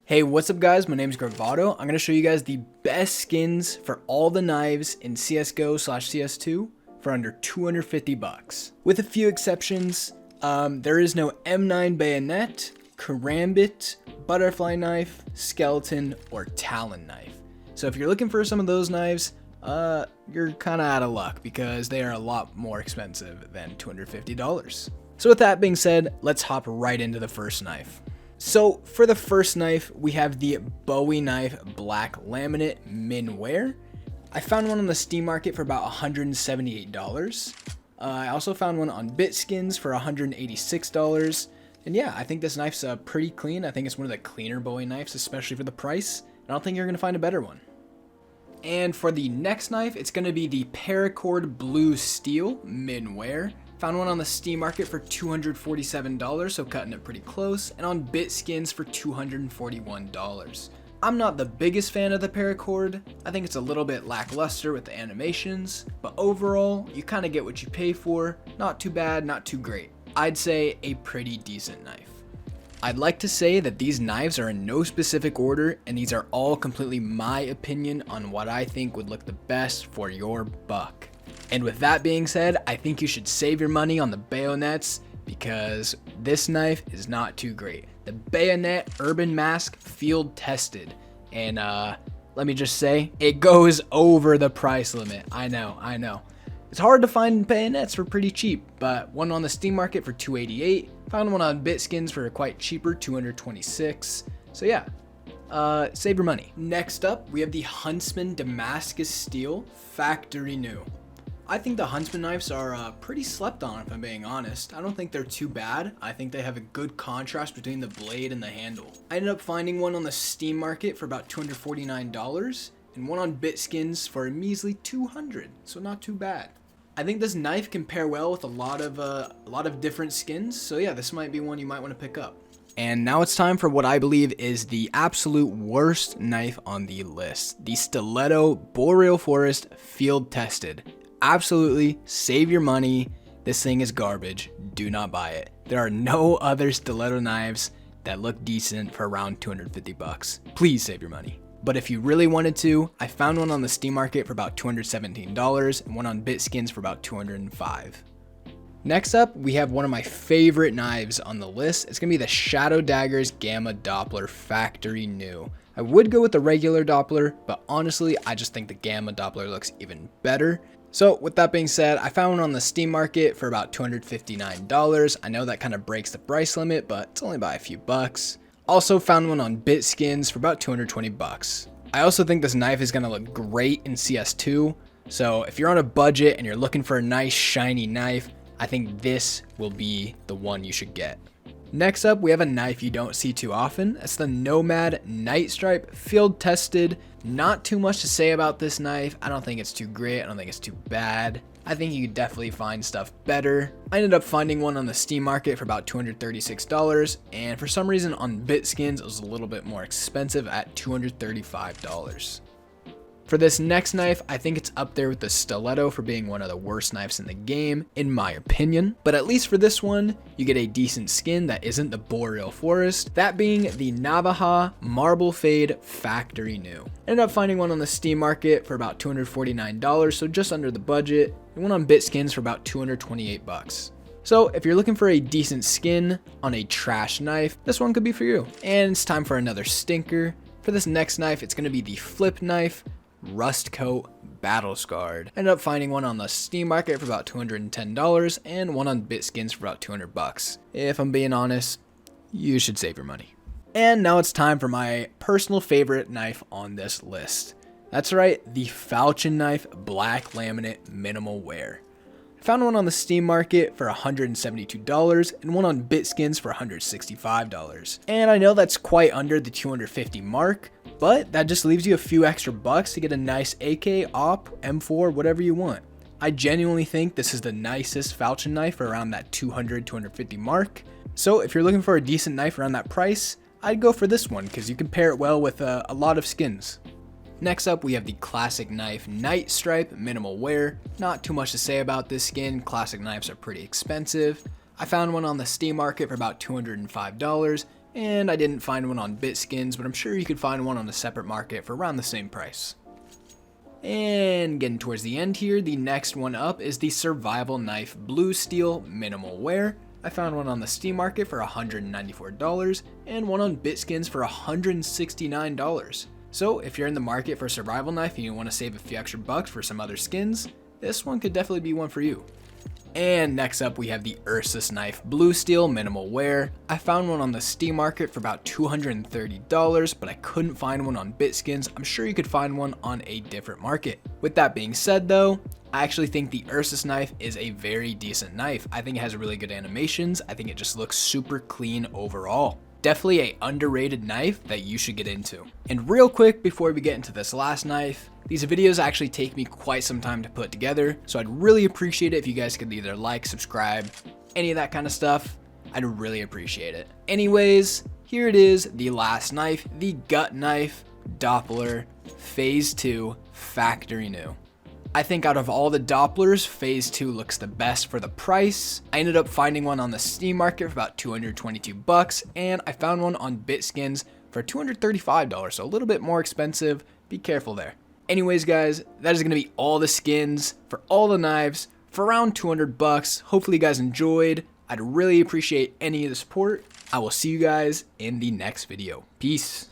Hey, what's up guys? My name is Gravado. I'm going to show you guys the best skins for all the knives in CSGO/CS2 for under 250 bucks. With a few exceptions, there is no M9 Bayonet, Karambit, Butterfly Knife, Skeleton, or Talon Knife. So if you're looking for some of those knives, you're kind of out of luck because they are a lot more expensive than $250. So with that being said, let's hop right into the first knife. So for the first knife, we have the Bowie Knife Black Laminate Min Wear. I found one on the Steam market for about $178. I also found one on BitSkins for $186. And yeah, I think this knife's pretty clean. I think it's one of the cleaner Bowie knives, especially for the price. I don't think you're going to find a better one. And for the next knife, it's going to be the Paracord Blue Steel Min Wear. Found one on the Steam market for $247, so cutting it pretty close, and on BitSkins for $241. I'm not the biggest fan of the Paracord. I think it's a little bit lackluster with the animations, but overall, you kind of get what you pay for. Not too bad, not too great. I'd say a pretty decent knife. I'd like to say that these knives are in no specific order, and these are all completely my opinion on what I think would look the best for your buck. And with that being said, I think you should save your money on the bayonets because this knife is not too great. The Bayonet Urban Mask field tested, and let me just say, it goes over the price limit. I know. It's hard to find bayonets for pretty cheap, but one on the Steam market for $288, found one on BitSkins for quite cheaper, $226. So yeah, save your money. Next up, we have the Huntsman Damascus Steel Factory New. I think the Huntsman knives are pretty slept on, if I'm being honest. I don't think they're too bad. I think they have a good contrast between the blade and the handle. I ended up finding one on the Steam market for about $249 and one on BitSkins for a measly $200, so not too bad. I think this knife can pair well with a lot of different skins, so yeah, this might be one you might want to pick up. And now it's time for what I believe is the absolute worst knife on the list, the Stiletto Boreal Forest Field Tested. Absolutely save your money. This thing is garbage. Do not buy it. There are no other stiletto knives that look decent for around 250 bucks. Please save your money. But if you really wanted to, I found one on the Steam market for about $217 and one on BitSkins for about $205. Next up, we have one of my favorite knives on the list. It's gonna be the Shadow Daggers Gamma Doppler Factory New. I would go with the regular Doppler, but honestly, I just think the Gamma Doppler looks even better. So with that being said, I found one on the Steam market for about $259. I know that kind of breaks the price limit, but it's only by a few bucks. Also found one on BitSkins for about 220 bucks. I also think this knife is gonna look great in CS2. So if you're on a budget and you're looking for a nice shiny knife, I think this will be the one you should get. Next up, we have a knife you don't see too often. It's the Nomad Night Stripe Field Tested. Not too much to say about this knife. I don't think it's too great. I don't think it's too bad. I think you could definitely find stuff better. I ended up finding one on the Steam market for about $236, and for some reason on BitSkins it was a little bit more expensive at $235. For this next knife, I think it's up there with the Stiletto for being one of the worst knives in the game, in my opinion. But at least for this one, you get a decent skin that isn't the Boreal Forest, that being the Navaja Marble Fade Factory New. Ended up finding one on the Steam market for about $249, so just under the budget, and one on BitSkins for about 228 bucks. So if you're looking for a decent skin on a trash knife, this one could be for you. And it's time for another stinker. For this next knife, it's gonna be the Flip Knife Rust Coat Battle Scarred. Ended up finding one on the Steam market for about $210 and one on BitSkins for about 200 bucks. If I'm being honest, you should save your money. And now it's time for my personal favorite knife on this list. That's right, the Falchion Knife Black Laminate Minimal Wear. I found one on the Steam market for $172 and one on BitSkins for $165. And I know that's quite under the 250 mark, but that just leaves you a few extra bucks to get a nice AK, OP, M4, whatever you want. I genuinely think this is the nicest Falchion knife for around that 200-250 mark. So if you're looking for a decent knife around that price, I'd go for this one because you can pair it well with a lot of skins. Next up, we have the Classic Knife Night Stripe Minimal Wear. Not too much to say about this skin. Classic knives are pretty expensive. I found one on the Steam market for about $205 And I didn't find one on BitSkins, but I'm sure you could find one on a separate market for around the same price. And getting towards the end here, the next one up is the Survival Knife Blue Steel Minimal Wear. I found one on the Steam market for $194 and one on BitSkins for $169. So if you're in the market for a survival knife and you want to save a few extra bucks for some other skins, this one could definitely be one for you. And next up we have the Ursus Knife Blue Steel Minimal Wear. I found one on the Steam market for about $230, but I couldn't find one on BitSkins. I'm sure you could find one on a different market. With that being said though, I actually think the Ursus knife is a very decent knife. I think it has really good animations. I think it just looks super clean overall. Definitely a underrated knife that you should get into. And real quick before we get into this last knife, these videos actually take me quite some time to put together, so I'd really appreciate it if you guys could either like, subscribe, any of that kind of stuff. I'd really appreciate it. Anyways, here it is, the last knife, the Gut Knife Doppler Phase 2 Factory New. I think out of all the Dopplers, Phase 2 looks the best for the price. I ended up finding one on the Steam market for about $222, and I found one on BitSkins for $235, so a little bit more expensive. Be careful there. Anyways guys, that is going to be all the skins for all the knives for around $200. Hopefully you guys enjoyed. I'd really appreciate any of the support. I will see you guys in the next video. Peace.